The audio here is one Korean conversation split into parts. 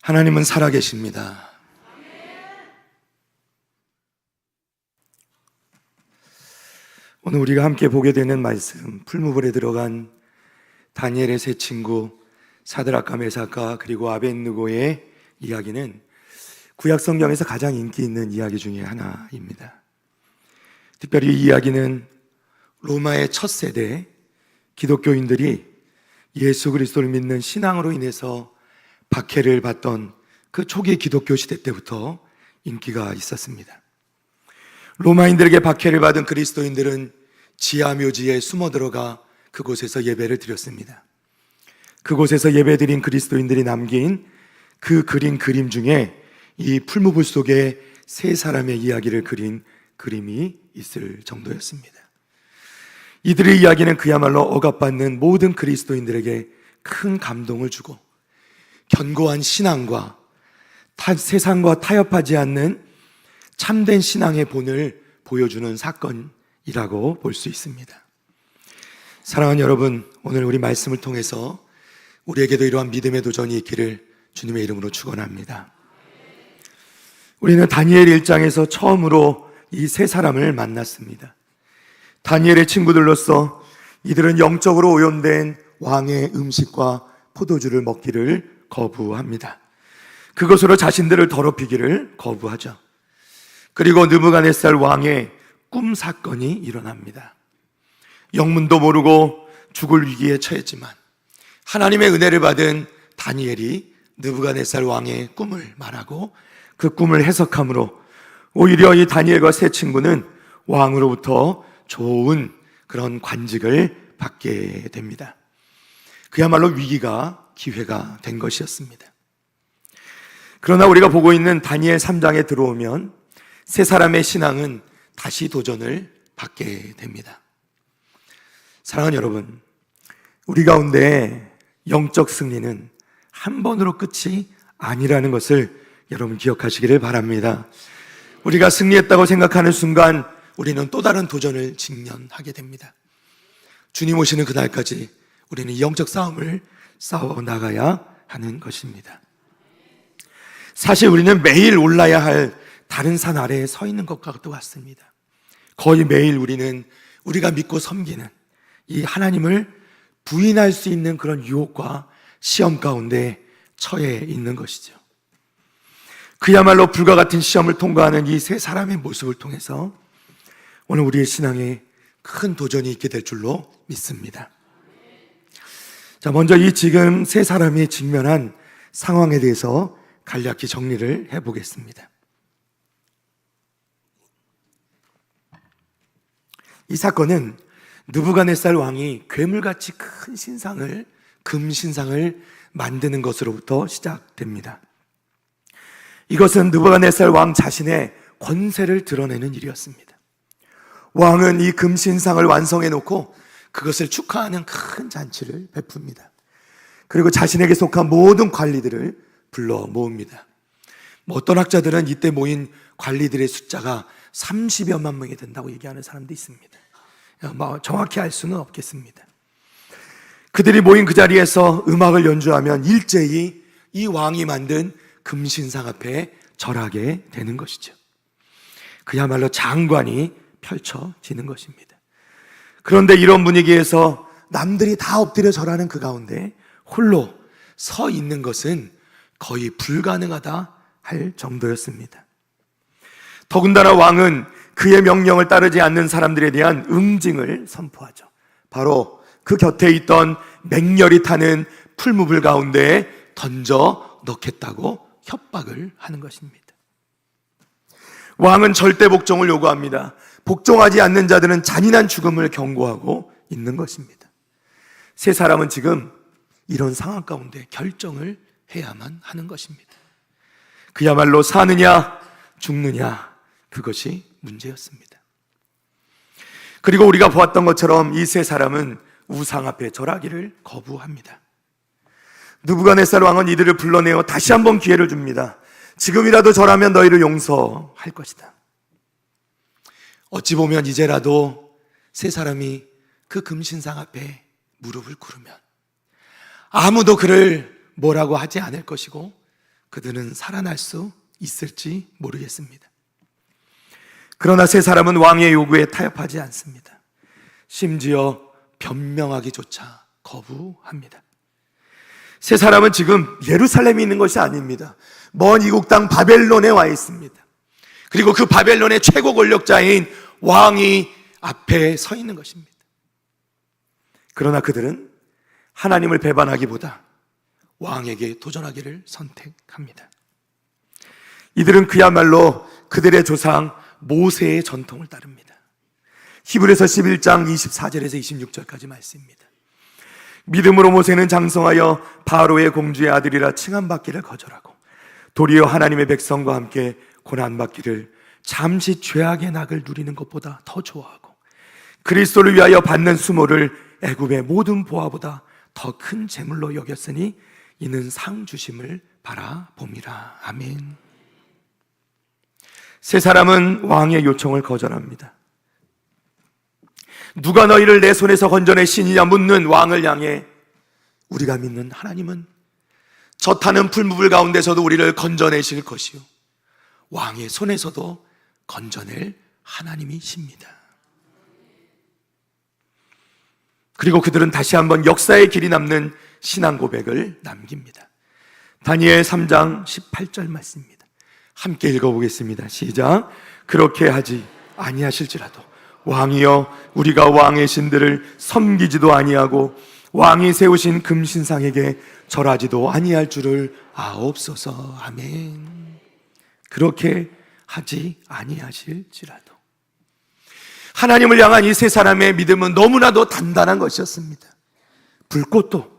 하나님은 살아계십니다. 오늘 우리가 함께 보게 되는 말씀, 풀무불에 들어간 다니엘의 세 친구 사드락과 메삭과 그리고 아벳느고의 이야기는 구약 성경에서 가장 인기 있는 이야기 중에 하나입니다. 특별히 이 이야기는 로마의 첫 세대 기독교인들이 예수 그리스도를 믿는 신앙으로 인해서 박해를 받던 그 초기 기독교 시대 때부터 인기가 있었습니다. 로마인들에게 박해를 받은 그리스도인들은 지하 묘지에 숨어 들어가 그곳에서 예배를 드렸습니다. 그곳에서 예배드린 그리스도인들이 남긴 그 그린 그림 중에 이 풀무불 속에 세 사람의 이야기를 그린 그림이 있을 정도였습니다. 이들의 이야기는 그야말로 억압받는 모든 그리스도인들에게 큰 감동을 주고 견고한 신앙과 세상과 타협하지 않는 참된 신앙의 본을 보여주는 사건이라고 볼 수 있습니다. 사랑하는 여러분, 오늘 우리 말씀을 통해서 우리에게도 이러한 믿음의 도전이 있기를 주님의 이름으로 축원합니다. 우리는 다니엘 1장에서 처음으로 이 세 사람을 만났습니다. 다니엘의 친구들로서 이들은 영적으로 오염된 왕의 음식과 포도주를 먹기를 거부합니다. 그것으로 자신들을 더럽히기를 거부하죠. 그리고 느부갓네살 왕의 꿈 사건이 일어납니다. 영문도 모르고 죽을 위기에 처했지만 하나님의 은혜를 받은 다니엘이 느부갓네살 왕의 꿈을 말하고 그 꿈을 해석함으로 오히려 이 다니엘과 세 친구는 왕으로부터 좋은 그런 관직을 받게 됩니다. 그야말로 위기가 기회가 된 것이었습니다. 그러나 우리가 보고 있는 다니엘 3장에 들어오면 세 사람의 신앙은 다시 도전을 받게 됩니다. 사랑하는 여러분, 우리 가운데 영적 승리는 한 번으로 끝이 아니라는 것을 여러분 기억하시기를 바랍니다. 우리가 승리했다고 생각하는 순간 우리는 또 다른 도전을 직면하게 됩니다. 주님 오시는 그날까지 우리는 영적 싸움을 싸워 나가야 하는 것입니다. 사실 우리는 매일 올라야 할 다른 산 아래에 서 있는 것과 같습니다. 거의 매일 우리는 우리가 믿고 섬기는 이 하나님을 부인할 수 있는 그런 유혹과 시험 가운데 처해 있는 것이죠. 그야말로 불과 같은 시험을 통과하는 이 세 사람의 모습을 통해서 오늘 우리의 신앙에 큰 도전이 있게 될 줄로 믿습니다. 자, 먼저 이 지금 세 사람이 직면한 상황에 대해서 간략히 정리를 해보겠습니다. 이 사건은 느부갓네살 왕이 괴물같이 큰 신상을, 금신상을 만드는 것으로부터 시작됩니다. 이것은 느부갓네살 왕 자신의 권세를 드러내는 일이었습니다. 왕은 이 금신상을 완성해 놓고 그것을 축하하는 큰 잔치를 베풉니다. 그리고 자신에게 속한 모든 관리들을 불러 모읍니다. 어떤 학자들은 이때 모인 관리들의 숫자가 30여만 명이 된다고 얘기하는 사람도 있습니다. 정확히 알 수는 없겠습니다. 그들이 모인 그 자리에서 음악을 연주하면 일제히 이 왕이 만든 금신상 앞에 절하게 되는 것이죠. 그야말로 장관이 펼쳐지는 것입니다. 그런데 이런 분위기에서 남들이 다 엎드려 절하는 그 가운데 홀로 서 있는 것은 거의 불가능하다 할 정도였습니다. 더군다나 왕은 그의 명령을 따르지 않는 사람들에 대한 응징을 선포하죠. 바로 그 곁에 있던 맹렬히 타는 풀무불 가운데에 던져 넣겠다고 협박을 하는 것입니다. 왕은 절대 복종을 요구합니다. 복종하지 않는 자들은 잔인한 죽음을 경고하고 있는 것입니다. 세 사람은 지금 이런 상황 가운데 결정을 해야만 하는 것입니다. 그야말로 사느냐 죽느냐, 그것이 문제였습니다. 그리고 우리가 보았던 것처럼 이 세 사람은 우상 앞에 절하기를 거부합니다. 느부갓네살 왕은 이들을 불러내어 다시 한번 기회를 줍니다. 지금이라도 절하면 너희를 용서할 것이다. 어찌 보면 이제라도 세 사람이 그 금신상 앞에 무릎을 꿇으면 아무도 그를 뭐라고 하지 않을 것이고 그들은 살아날 수 있을지 모르겠습니다. 그러나 세 사람은 왕의 요구에 타협하지 않습니다. 심지어 변명하기조차 거부합니다. 세 사람은 지금 예루살렘에 있는 것이 아닙니다. 먼 이국 땅 바벨론에 와 있습니다. 그리고 그 바벨론의 최고 권력자인 왕이 앞에 서 있는 것입니다. 그러나 그들은 하나님을 배반하기보다 왕에게 도전하기를 선택합니다. 이들은 그야말로 그들의 조상 모세의 전통을 따릅니다. 히브리서 11장 24절에서 26절까지 말씀입니다. 믿음으로 모세는 장성하여 바로의 공주의 아들이라 칭함받기를 거절하고 도리어 하나님의 백성과 함께 고난받기를 잠시 죄악의 낙을 누리는 것보다 더 좋아하고 그리스도를 위하여 받는 수모를 애굽의 모든 보화보다 더 큰 재물로 여겼으니 이는 상 주심을 바라봅니다. 아멘. 세 사람은 왕의 요청을 거절합니다. 누가 너희를 내 손에서 건져내 신이냐 묻는 왕을 향해 우리가 믿는 하나님은 저 타는 풀무불 가운데서도 우리를 건져내실 것이요 왕의 손에서도 건져낼 하나님이십니다. 그리고 그들은 다시 한번 역사의 길이 남는 신앙 고백을 남깁니다. 다니엘 3장 18절 말씀입니다. 함께 읽어보겠습니다. 시작. 그렇게 하지 아니하실지라도 왕이여 우리가 왕의 신들을 섬기지도 아니하고 왕이 세우신 금신상에게 절하지도 아니할 줄을 아옵소서. 아멘. 그렇게 하지 아니하실지라도. 하나님을 향한 이 세 사람의 믿음은 너무나도 단단한 것이었습니다. 불꽃도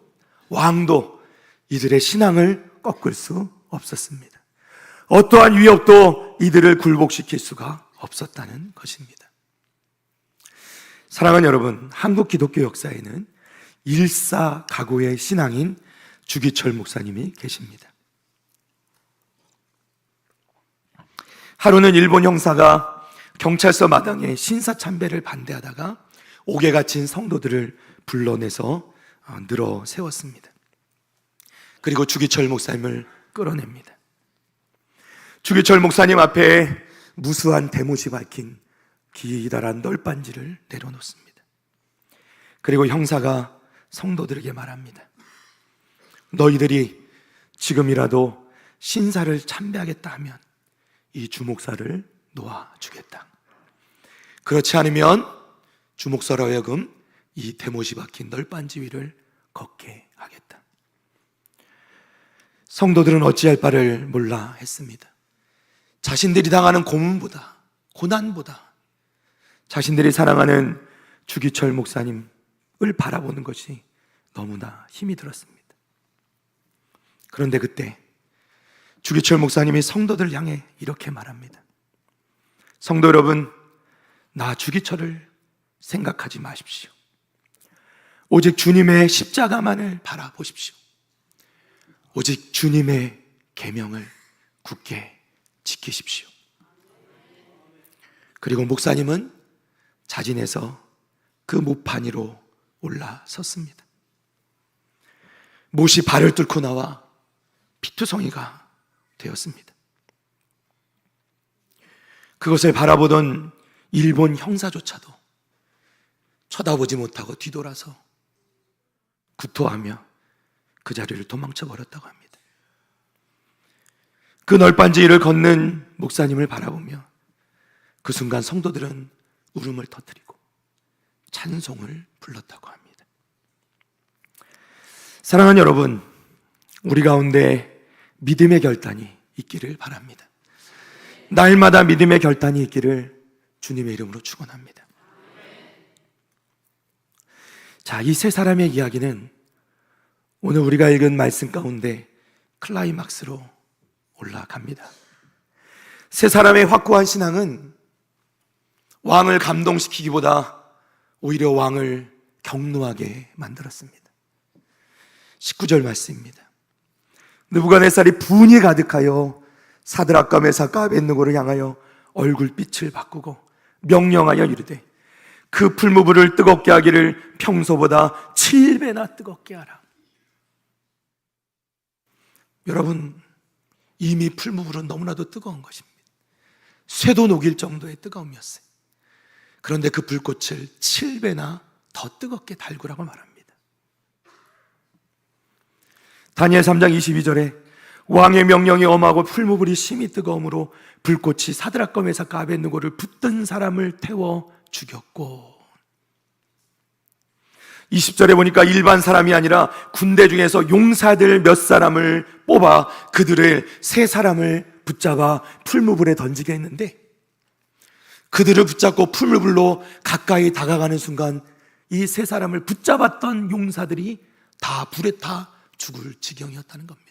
왕도 이들의 신앙을 꺾을 수 없었습니다. 어떠한 위협도 이들을 굴복시킬 수가 없었다는 것입니다. 사랑하는 여러분, 한국 기독교 역사에는 일사각오의 신앙인 주기철 목사님이 계십니다. 하루는 일본 형사가 경찰서 마당에 신사참배를 반대하다가 옥에 갇힌 성도들을 불러내서 늘어 세웠습니다. 그리고 주기철 목사님을 끌어냅니다. 주기철 목사님 앞에 무수한 대못이 박힌 기다란 널빤지를 내려놓습니다. 그리고 형사가 성도들에게 말합니다. 너희들이 지금이라도 신사를 참배하겠다 하면 이 주목사를 놓아주겠다. 그렇지 않으면 주목사로 하여금 이 대못이 박힌 널빤지 위를 걷게 하겠다. 성도들은 어찌할 바를 몰라 했습니다. 자신들이 당하는 고문보다, 고난보다 자신들이 사랑하는 주기철 목사님을 바라보는 것이 너무나 힘이 들었습니다. 그런데 그때 주기철 목사님이 성도들 향해 이렇게 말합니다. 성도 여러분, 나 주기철을 생각하지 마십시오. 오직 주님의 십자가만을 바라보십시오. 오직 주님의 계명을 굳게 지키십시오. 그리고 목사님은 자진해서 그 모판 위로 올라섰습니다. 못이 발을 뚫고 나와 피투성이가 되었습니다. 그것을 바라보던 일본 형사조차도 쳐다보지 못하고 뒤돌아서 구토하며 그 자리를 도망쳐 버렸다고 합니다. 그 널빤지를 걷는 목사님을 바라보며 그 순간 성도들은 울음을 터뜨리고 찬송을 불렀다고 합니다. 사랑하는 여러분, 우리 가운데 믿음의 결단이 있기를 바랍니다. 날마다 믿음의 결단이 있기를 주님의 이름으로 축원합니다. 자, 이 세 사람의 이야기는 오늘 우리가 읽은 말씀 가운데 클라이막스로 올라갑니다. 세 사람의 확고한 신앙은 왕을 감동시키기보다 오히려 왕을 격노하게 만들었습니다. 19절 말씀입니다. 느부갓네살이 분이 가득하여 사드락과 메삭과 아벳느고를 향하여 얼굴빛을 바꾸고 명령하여 이르되 그 풀무불을 뜨겁게 하기를 평소보다 7배나 뜨겁게 하라. 여러분, 이미 풀무불은 너무나도 뜨거운 것입니다. 쇠도 녹일 정도의 뜨거움이었어요. 그런데 그 불꽃을 7배나 더 뜨겁게 달구라고 말합니다. 다니엘 3장 22절에 왕의 명령이 엄하고 풀무불이 심히 뜨거움으로 불꽃이 사드락과 메삭과 아벳느고를 붙든 사람을 태워 죽였고, 20절에 보니까 일반 사람이 아니라 군대 중에서 용사들 몇 사람을 뽑아 그들을 세 사람을 붙잡아 풀무불에 던지게 했는데, 그들을 붙잡고 풀무불로 가까이 다가가는 순간 이 세 사람을 붙잡았던 용사들이 다 불에 타 죽을 지경이었다는 겁니다.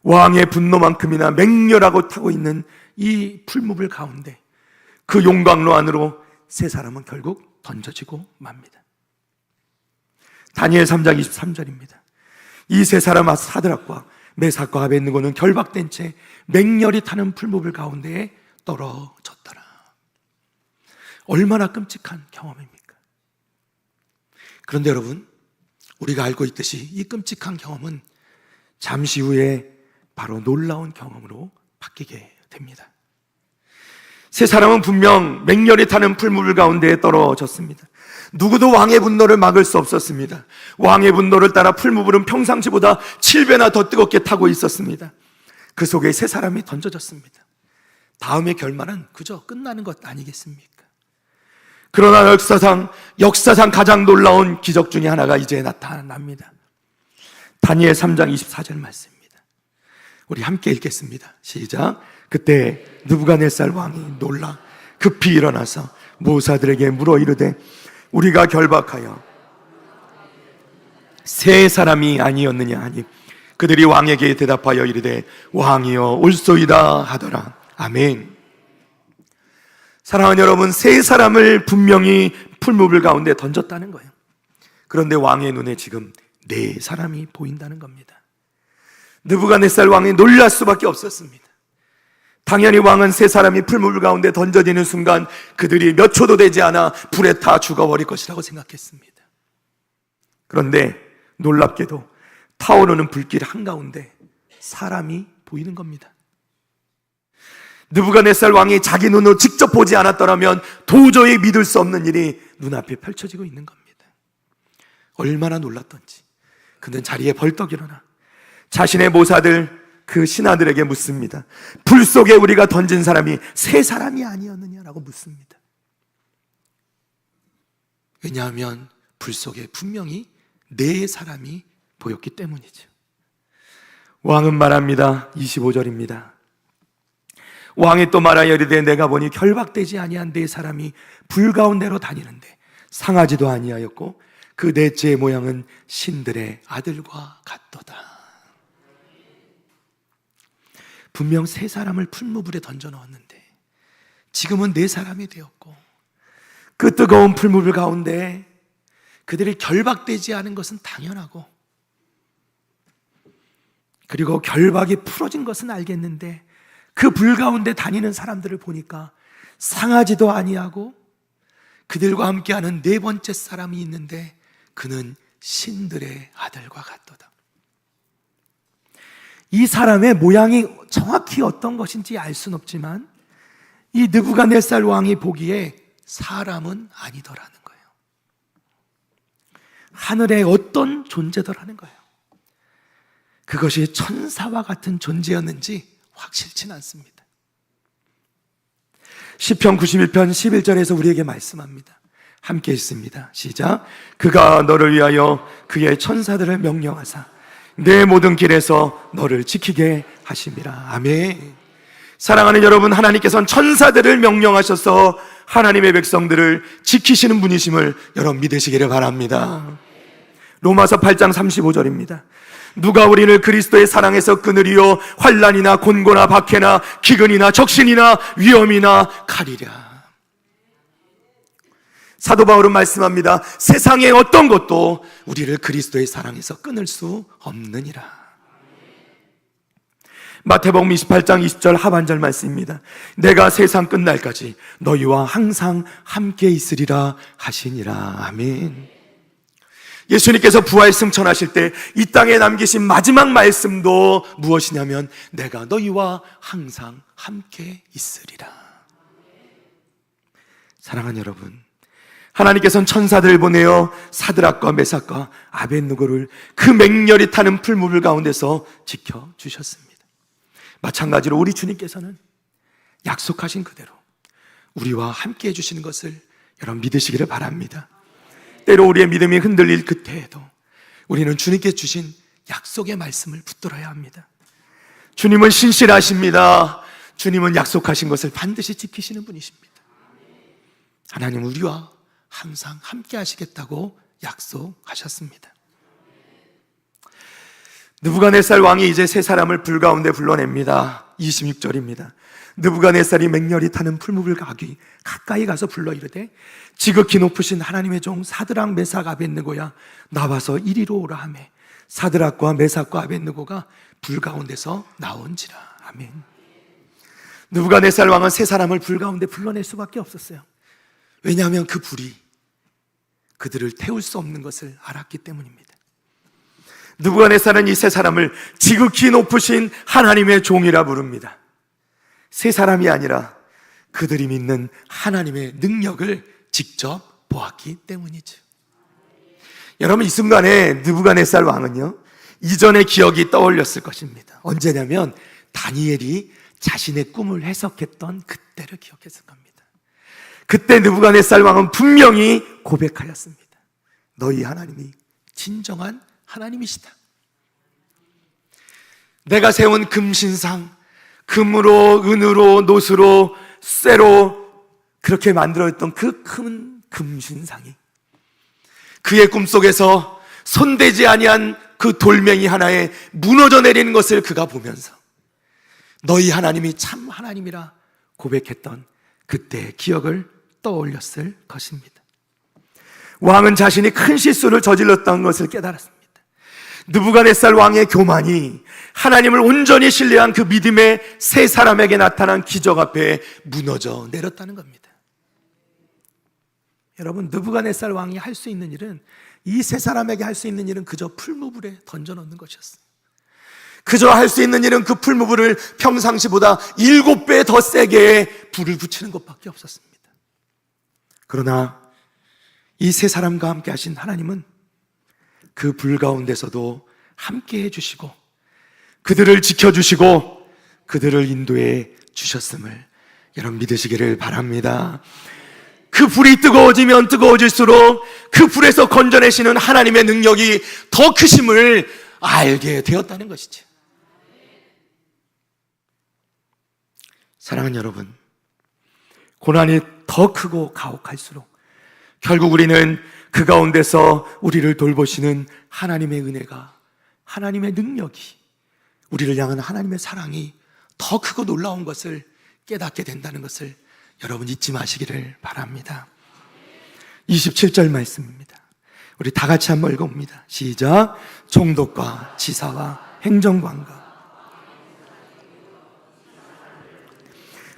왕의 분노만큼이나 맹렬하고 타고 있는 이 풀무불 가운데 그 용광로 안으로 세 사람은 결국 던져지고 맙니다. 다니엘 3장 23절입니다. 이 세 사람 사드락과 메삭과 아벳느고는 결박된 채 맹렬히 타는 풀무불 가운데에 떨어졌더라. 얼마나 끔찍한 경험입니까? 그런데 여러분, 우리가 알고 있듯이 이 끔찍한 경험은 잠시 후에 바로 놀라운 경험으로 바뀌게 됩니다. 세 사람은 분명 맹렬히 타는 풀무불 가운데에 떨어졌습니다. 누구도 왕의 분노를 막을 수 없었습니다. 왕의 분노를 따라 풀무불은 평상시보다 7배나 더 뜨겁게 타고 있었습니다. 그 속에 세 사람이 던져졌습니다. 다음의 결말은 그저 끝나는 것 아니겠습니까? 그러나 역사상 가장 놀라운 기적 중에 하나가 이제 나타납니다. 다니엘 3장 24절 말씀입니다. 우리 함께 읽겠습니다. 시작. 그때 느부갓네살 왕이 놀라 급히 일어나서 모사들에게 물어 이르되 우리가 결박하여 세 사람이 아니었느냐 하니 그들이 왕에게 대답하여 이르되 왕이여 올소이다 하더라. 아멘. 사랑하는 여러분, 세 사람을 분명히 풀무불 가운데 던졌다는 거예요. 그런데 왕의 눈에 지금 네 사람이 보인다는 겁니다. 느부갓네살 왕이 놀랄 수밖에 없었습니다. 당연히 왕은 세 사람이 풀무불 가운데 던져지는 순간 그들이 몇 초도 되지 않아 불에 타 죽어버릴 것이라고 생각했습니다. 그런데 놀랍게도 타오르는 불길 한가운데 사람이 보이는 겁니다. 느부갓네살 왕이 자기 눈으로 직접 보지 않았더라면 도저히 믿을 수 없는 일이 눈앞에 펼쳐지고 있는 겁니다. 얼마나 놀랐던지 그는 자리에 벌떡 일어나 자신의 모사들 그 신하들에게 묻습니다. 불 속에 우리가 던진 사람이 세 사람이 아니었느냐라고 묻습니다. 왜냐하면 불 속에 분명히 네 사람이 보였기 때문이죠. 왕은 말합니다. 25절입니다. 왕이 또 말하여 이르되 내가 보니 결박되지 아니한 네 사람이 불 가운데로 다니는데 상하지도 아니하였고 그 넷째의 모양은 신들의 아들과 같도다. 분명 세 사람을 풀무불에 던져 넣었는데 지금은 네 사람이 되었고 그 뜨거운 풀무불 가운데 그들이 결박되지 않은 것은 당연하고 그리고 결박이 풀어진 것은 알겠는데 그 불 가운데 다니는 사람들을 보니까 상하지도 아니하고 그들과 함께하는 네 번째 사람이 있는데 그는 신들의 아들과 같도다. 이 사람의 모양이 정확히 어떤 것인지 알 수는 없지만 이 느부갓네살 왕이 보기에 사람은 아니더라는 거예요. 하늘의 어떤 존재더라는 거예요. 그것이 천사와 같은 존재였는지 확실치는 않습니다. 시편 91편 11절에서 우리에게 말씀합니다. 함께 읽습니다. 시작. 그가 너를 위하여 그의 천사들을 명령하사 내 모든 길에서 너를 지키게 하심이라. 아멘. 사랑하는 여러분, 하나님께서는 천사들을 명령하셔서 하나님의 백성들을 지키시는 분이심을 여러분 믿으시기를 바랍니다. 로마서 8장 35절입니다. 누가 우리를 그리스도의 사랑에서 끊으리요 환난이나 곤고나 박해나 기근이나 적신이나 위험이나 칼이랴. 사도 바울은 말씀합니다. 세상의 어떤 것도 우리를 그리스도의 사랑에서 끊을 수 없느니라. 마태복음 28장 20절 하반절 말씀입니다. 내가 세상 끝날까지 너희와 항상 함께 있으리라 하시니라. 아멘. 예수님께서 부활 승천하실 때 이 땅에 남기신 마지막 말씀도 무엇이냐면 내가 너희와 항상 함께 있으리라. 사랑하는 여러분, 하나님께서는 천사들을 보내어 사드락과 메삭과 아벳느고를 그 맹렬히 타는 풀무불 가운데서 지켜주셨습니다. 마찬가지로 우리 주님께서는 약속하신 그대로 우리와 함께 해주시는 것을 여러분 믿으시기를 바랍니다. 때로 우리의 믿음이 흔들릴 그때에도 우리는 주님께 주신 약속의 말씀을 붙들어야 합니다. 주님은 신실하십니다. 주님은 약속하신 것을 반드시 지키시는 분이십니다. 하나님은 우리와 항상 함께 하시겠다고 약속하셨습니다. 느부갓네살 왕이 이제 세 사람을 불 가운데 불러냅니다. 26절입니다. 느부갓네살이 맹렬히 타는 풀무불 가까이 가서 불러 이르되 지극히 높으신 하나님의 종 사드락 메삭 아벳느고야 나와서 이리로 오라 하매 사드락과 메삭과 아벳느고가 불 가운데서 나온지라. 아멘. 느부갓네살 왕은 세 사람을 불 가운데 불러낼 수밖에 없었어요. 왜냐하면 그 불이 그들을 태울 수 없는 것을 알았기 때문입니다. 느부갓네살은 이 세 사람을 지극히 높으신 하나님의 종이라 부릅니다. 세 사람이 아니라 그들이 믿는 하나님의 능력을 직접 보았기 때문이죠. 여러분, 이 순간에 느부갓네살 왕은요, 이전의 기억이 떠올렸을 것입니다. 언제냐면 다니엘이 자신의 꿈을 해석했던 그때를 기억했을 겁니다. 그때 느부갓네살 왕은 분명히 고백하였습니다. 너희 하나님이 진정한 하나님이시다. 내가 세운 금신상, 금으로, 은으로, 노수로, 쇠로 그렇게 만들어졌던 그 큰 금신상이 그의 꿈속에서 손대지 아니한 그 돌멩이 하나에 무너져 내리는 것을 그가 보면서 너희 하나님이 참 하나님이라 고백했던 그때의 기억을 떠올렸을 것입니다. 왕은 자신이 큰 실수를 저질렀다는 것을 깨달았습니다. 느부갓네살 왕의 교만이 하나님을 온전히 신뢰한 그 믿음의 세 사람에게 나타난 기적 앞에 무너져 내렸다는 겁니다. 여러분, 느부갓네살 왕이 할 수 있는 일은, 이 세 사람에게 할 수 있는 일은 그저 풀무불에 던져놓는 것이었어요. 그저 할 수 있는 일은 그 풀무불을 평상시보다 7배 더 세게 불을 붙이는 것밖에 없었습니다. 그러나 이 세 사람과 함께 하신 하나님은 그 불 가운데서도 함께 해주시고 그들을 지켜주시고 그들을 인도해 주셨음을 여러분 믿으시기를 바랍니다. 그 불이 뜨거워지면 뜨거워질수록 그 불에서 건져내시는 하나님의 능력이 더 크심을 알게 되었다는 것이죠. 사랑하는 여러분, 고난이 더 크고 가혹할수록 결국 우리는 그 가운데서 우리를 돌보시는 하나님의 은혜가, 하나님의 능력이, 우리를 향한 하나님의 사랑이 더 크고 놀라운 것을 깨닫게 된다는 것을 여러분 잊지 마시기를 바랍니다. 27절 말씀입니다. 우리 다 같이 한번 읽어봅니다. 시작. 총독과 지사와 행정관과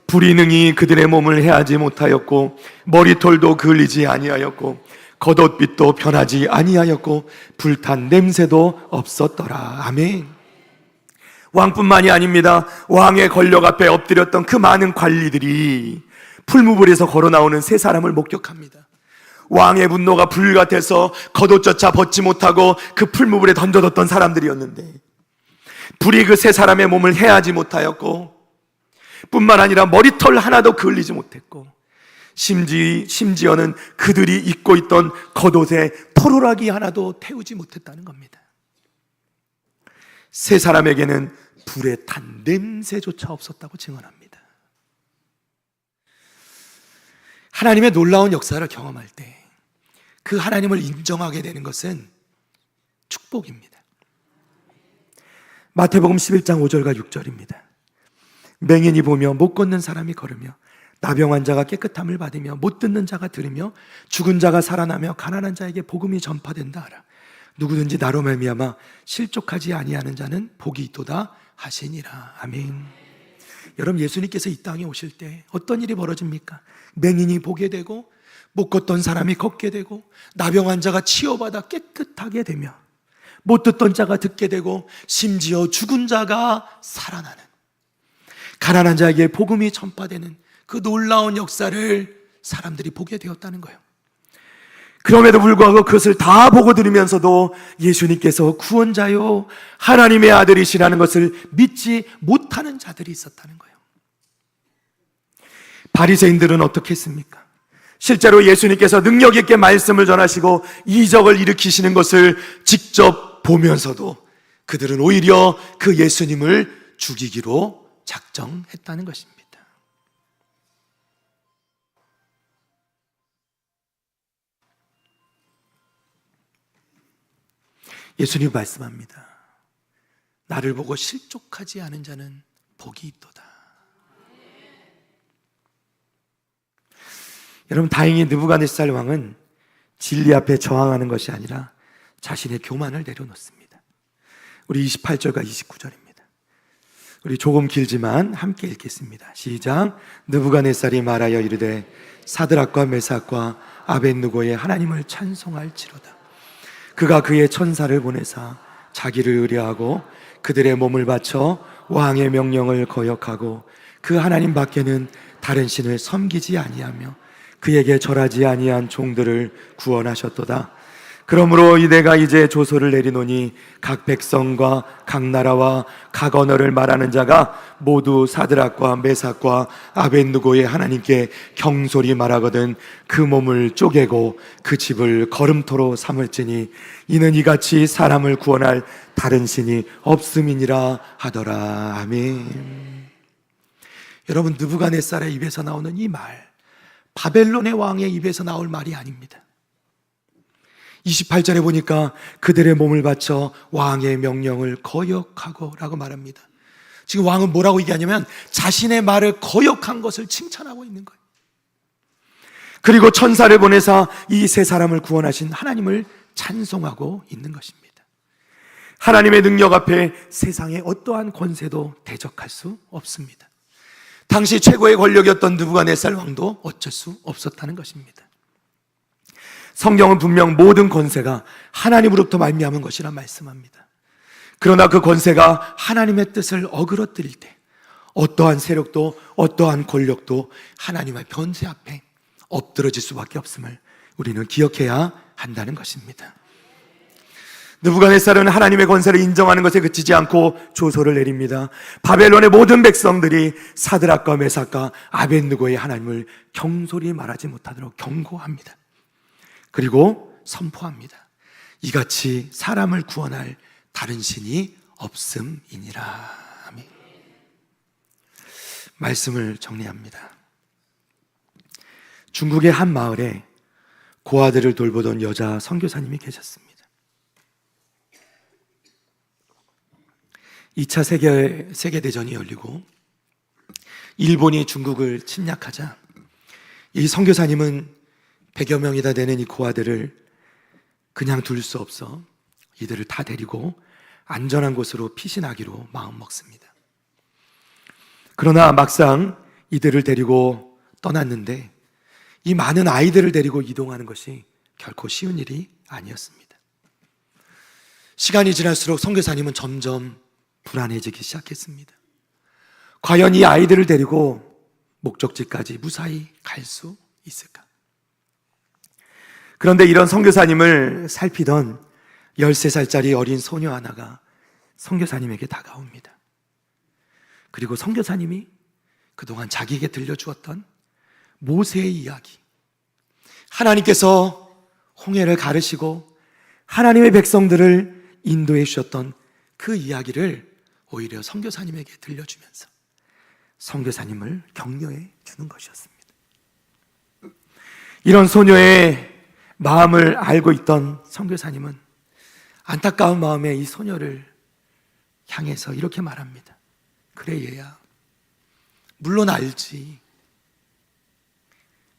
불이 능히 그들의 몸을 해하지 못하였고 머리털도 그을리지 아니하였고 겉옷빛도 변하지 아니하였고 불탄 냄새도 없었더라. 아멘. 왕뿐만이 아닙니다. 왕의 권력 앞에 엎드렸던 그 많은 관리들이 풀무불에서 걸어 나오는 세 사람을 목격합니다. 왕의 분노가 불 같아서 겉옷조차 벗지 못하고 그 풀무불에 던져뒀던 사람들이었는데 불이 그 세 사람의 몸을 해하지 못하였고 뿐만 아니라 머리털 하나도 그을리지 못했고 심지어는 그들이 입고 있던 겉옷에 털오라기 하나도 태우지 못했다는 겁니다. 세 사람에게는 불에 탄 냄새조차 없었다고 증언합니다. 하나님의 놀라운 역사를 경험할 때 그 하나님을 인정하게 되는 것은 축복입니다. 마태복음 11장 5절과 6절입니다. 맹인이 보며 못 걷는 사람이 걸으며 나병 환자가 깨끗함을 받으며 못 듣는 자가 들으며 죽은 자가 살아나며 가난한 자에게 복음이 전파된다 하라. 누구든지 나로 말미암아 실족하지 아니하는 자는 복이 있도다 하시니라. 아멘. 여러분, 예수님께서 이 땅에 오실 때 어떤 일이 벌어집니까? 맹인이 보게 되고 못 걷던 사람이 걷게 되고, 나병 환자가 치유받아 깨끗하게 되며, 못 듣던 자가 듣게 되고, 심지어 죽은 자가 살아나는, 가난한 자에게 복음이 전파되는 그 놀라운 역사를 사람들이 보게 되었다는 거예요. 그럼에도 불구하고 그것을 다 보고 들으면서도 예수님께서 구원자요 하나님의 아들이시라는 것을 믿지 못하는 자들이 있었다는 거예요. 바리새인들은 어떻게 했습니까? 실제로 예수님께서 능력 있게 말씀을 전하시고 이적을 일으키시는 것을 직접 보면서도 그들은 오히려 그 예수님을 죽이기로 작정했다는 것입니다. 예수님 말씀합니다. 나를 보고 실족하지 않은 자는 복이 있도다. 여러분, 다행히 느부갓네살 왕은 진리 앞에 저항하는 것이 아니라 자신의 교만을 내려놓습니다. 우리 28절과 29절입니다. 우리 조금 길지만 함께 읽겠습니다. 시작. 느부갓네살이 말하여 이르되 사드락과 메삭과 아벳느고의 하나님을 찬송할지로다. 그가 그의 천사를 보내사 자기를 의뢰하고 그들의 몸을 바쳐 왕의 명령을 거역하고 그 하나님 밖에는 다른 신을 섬기지 아니하며 그에게 절하지 아니한 종들을 구원하셨도다. 그러므로 내가 이제 조서를 내리노니 각 백성과 각 나라와 각 언어를 말하는 자가 모두 사드락과 메삭과 아벳느고의 하나님께 경솔히 말하거든 그 몸을 쪼개고 그 집을 거름토로 삼을지니 이는 이같이 사람을 구원할 다른 신이 없음이니라 하더라. 아멘. 여러분, 느부갓네살의 입에서 나오는 이 말, 바벨론의 왕의 입에서 나올 말이 아닙니다. 28절에 보니까 그들의 몸을 바쳐 왕의 명령을 거역하고 라고 말합니다. 지금 왕은 뭐라고 얘기하냐면 자신의 말을 거역한 것을 칭찬하고 있는 거예요. 그리고 천사를 보내사 이 세 사람을 구원하신 하나님을 찬송하고 있는 것입니다. 하나님의 능력 앞에 세상의 어떠한 권세도 대적할 수 없습니다. 당시 최고의 권력이었던 느부갓네살 왕도 어쩔 수 없었다는 것입니다. 성경은 분명 모든 권세가 하나님으로부터 말미암은 것이라 말씀합니다. 그러나 그 권세가 하나님의 뜻을 어그러뜨릴 때 어떠한 세력도 어떠한 권력도 하나님의 권세 앞에 엎드러질 수밖에 없음을 우리는 기억해야 한다는 것입니다. 느부갓네살은 하나님의 권세를 인정하는 것에 그치지 않고 조서를 내립니다. 바벨론의 모든 백성들이 사드락과 메삭과 아벳느고의 하나님을 경솔히 말하지 못하도록 경고합니다. 그리고 선포합니다. 이같이 사람을 구원할 다른 신이 없음이니라. 아멘. 말씀을 정리합니다. 중국의 한 마을에 고아들을 돌보던 여자 선교사님이 계셨습니다. 2차 세계대전이 열리고 일본이 중국을 침략하자 이 선교사님은 100여 명이나 되는 이 고아들을 그냥 둘 수 없어 이들을 다 데리고 안전한 곳으로 피신하기로 마음먹습니다. 그러나 막상 이들을 데리고 떠났는데 이 많은 아이들을 데리고 이동하는 것이 결코 쉬운 일이 아니었습니다. 시간이 지날수록 선교사님은 점점 불안해지기 시작했습니다. 과연 이 아이들을 데리고 목적지까지 무사히 갈 수 있을까? 그런데 이런 선교사님을 살피던 13살짜리 어린 소녀 하나가 선교사님에게 다가옵니다. 그리고 선교사님이 그동안 자기에게 들려주었던 모세의 이야기, 하나님께서 홍해를 가르시고 하나님의 백성들을 인도해 주셨던 그 이야기를 오히려 선교사님에게 들려주면서 선교사님을 격려해 주는 것이었습니다. 이런 소녀의 마음을 알고 있던 선교사님은 안타까운 마음에 이 소녀를 향해서 이렇게 말합니다. 그래 얘야, 물론 알지.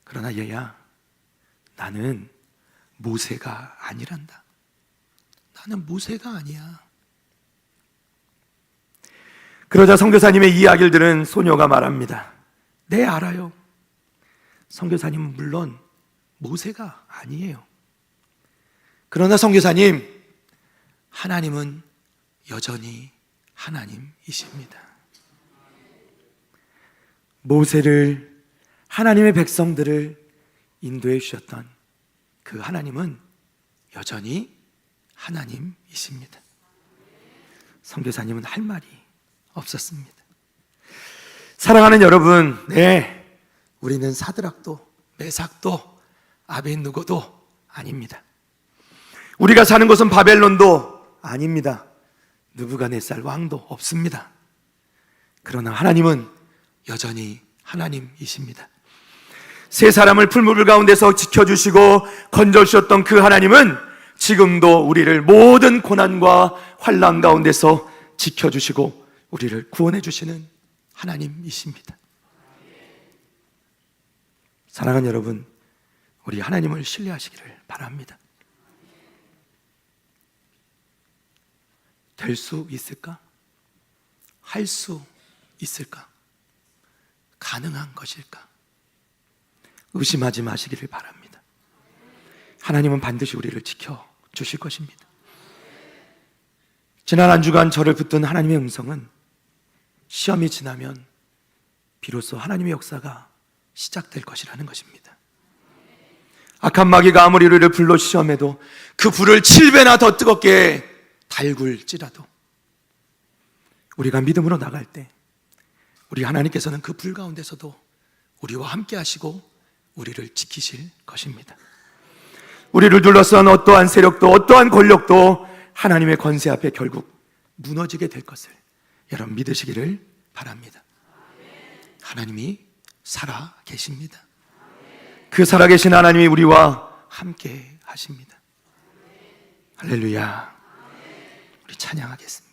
그러나 얘야, 나는 모세가 아니란다. 나는 모세가 아니야. 그러자 선교사님의 이야기를 들은 소녀가 말합니다. 네, 알아요. 선교사님은 물론 모세가 아니에요. 그러나 선교사님, 하나님은 여전히 하나님이십니다. 모세를, 하나님의 백성들을 인도해 주셨던 그 하나님은 여전히 하나님이십니다. 선교사님은 할 말이 없었습니다. 사랑하는 여러분, 네, 우리는 사드락도 메삭도 아벳느고도 아닙니다. 우리가 사는 곳은 바벨론도 아닙니다. 느부갓네살 왕도 없습니다. 그러나 하나님은 여전히 하나님이십니다. 세 사람을 풀무불 가운데서 지켜주시고 건져주셨던 그 하나님은 지금도 우리를 모든 고난과 환난 가운데서 지켜주시고 우리를 구원해 주시는 하나님이십니다. 사랑하는 여러분, 우리 하나님을 신뢰하시기를 바랍니다. 될 수 있을까? 할 수 있을까? 가능한 것일까? 의심하지 마시기를 바랍니다. 하나님은 반드시 우리를 지켜주실 것입니다. 지난 한 주간 저를 붙든 하나님의 음성은 시험이 지나면 비로소 하나님의 역사가 시작될 것이라는 것입니다. 악한 마귀가 아무리 우리를 불로 시험해도 그 불을 7배나 더 뜨겁게 달굴지라도 우리가 믿음으로 나갈 때 우리 하나님께서는 그 불 가운데서도 우리와 함께 하시고 우리를 지키실 것입니다. 우리를 둘러싼 어떠한 세력도 어떠한 권력도 하나님의 권세 앞에 결국 무너지게 될 것을 여러분 믿으시기를 바랍니다. 하나님이 살아 계십니다. 그 살아계신 하나님이 우리와 함께 하십니다. 할렐루야. 우리 찬양하겠습니다.